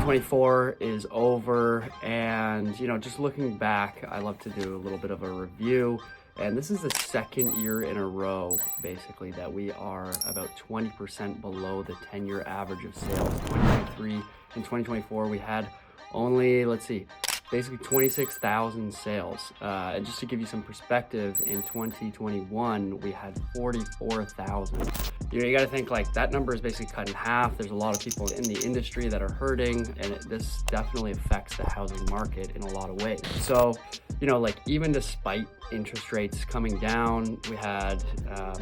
2024 is over, and just looking back, I love to do a little bit of a review. And this is the second year in a row, basically, that we are about 20% below the 10-year average of sales. 2023 and 2024, we had only, basically 26,000 sales. And just to give you some perspective, in 2021, we had 44,000. You got to think like that number is basically cut in half. There's a lot of people in the industry that are hurting, and this definitely affects the housing market in a lot of ways. So, even despite interest rates coming down, we had,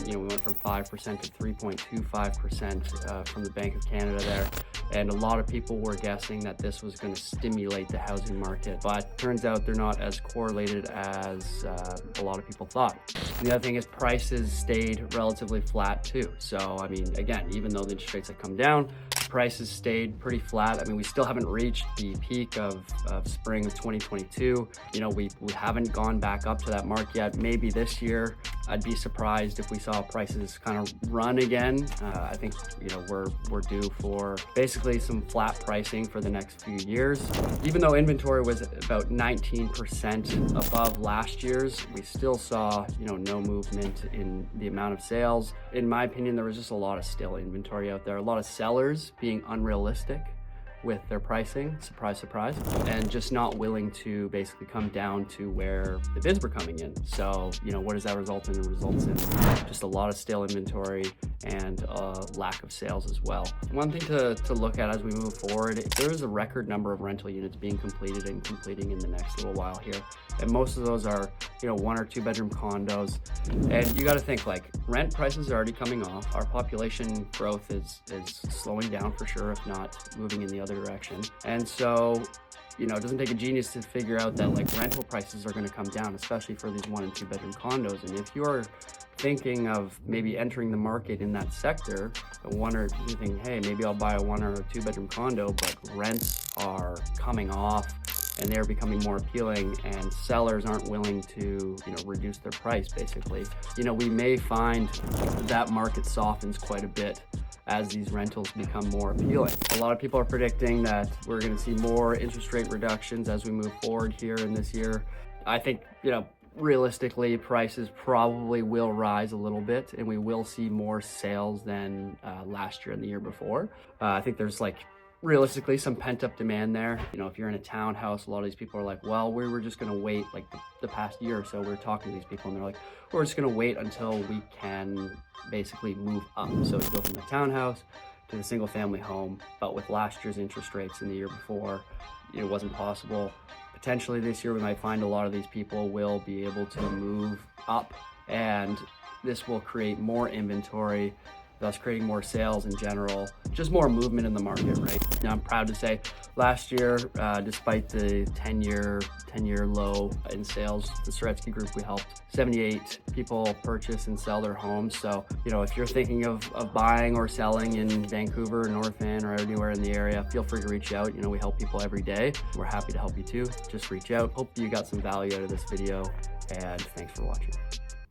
we went from 5% to 3.25% from the Bank of Canada there. And a lot of people were guessing that this was going to stimulate the housing market, but turns out they're not as correlated as a lot of people thought. And the other thing is prices stayed relatively flat too. So, again, even though the interest rates have come down, prices stayed pretty flat. We still haven't reached the peak of spring of 2022. We haven't gone back up to that mark yet. Maybe this year. I'd be surprised if we saw prices kind of run again. I think, we're due for basically some flat pricing for the next few years. Even though inventory was about 19% above last year's, we still saw, no movement in the amount of sales. In my opinion, there was just a lot of still inventory out there, a lot of sellers being unrealistic with their pricing, surprise, surprise, and just not willing to basically come down to where the bids were coming in. So, what does that result in? It results in just a lot of stale inventory and lack of sales as well. One thing to look at as we move forward, there is a record number of rental units being completed and completing in the next little while here. And most of those are, 1 or 2 bedroom condos. And you got to think rent prices are already coming off. Our population growth is slowing down for sure, if not moving in the other direction. And so, it doesn't take a genius to figure out that rental prices are going to come down, especially for these 1 and 2 bedroom condos. And if you're thinking of maybe entering the market in that sector, you think, hey, maybe I'll buy a 1 or 2 bedroom condo, but rents are coming off and they're becoming more appealing, and sellers aren't willing to, reduce their price, basically. We may find that market softens quite a bit as these rentals become more appealing. A lot of people are predicting that we're going to see more interest rate reductions as we move forward here in this year. I think, realistically, prices probably will rise a little bit, and we will see more sales than last year and the year before. I think there's realistically some pent-up demand there. If you're in a townhouse, a lot of these people are like, well, we were just going to wait the past year or so. We're talking to these people and they're like, we're just going to wait until we can basically move up. So you go from the townhouse to the single family home, but with last year's interest rates and the year before, it wasn't possible. Potentially this year, we might find a lot of these people will be able to move up, and this will create more inventory, thus creating more sales in general, just more movement in the market, right? Now, I'm proud to say last year, despite the 10-year low in sales, the Soretsky Group, we helped 78 people purchase and sell their homes. So, if you're thinking of buying or selling in Vancouver, North Van, or anywhere in the area, feel free to reach out. We help people every day. We're happy to help you too. Just reach out. Hope you got some value out of this video, and thanks for watching.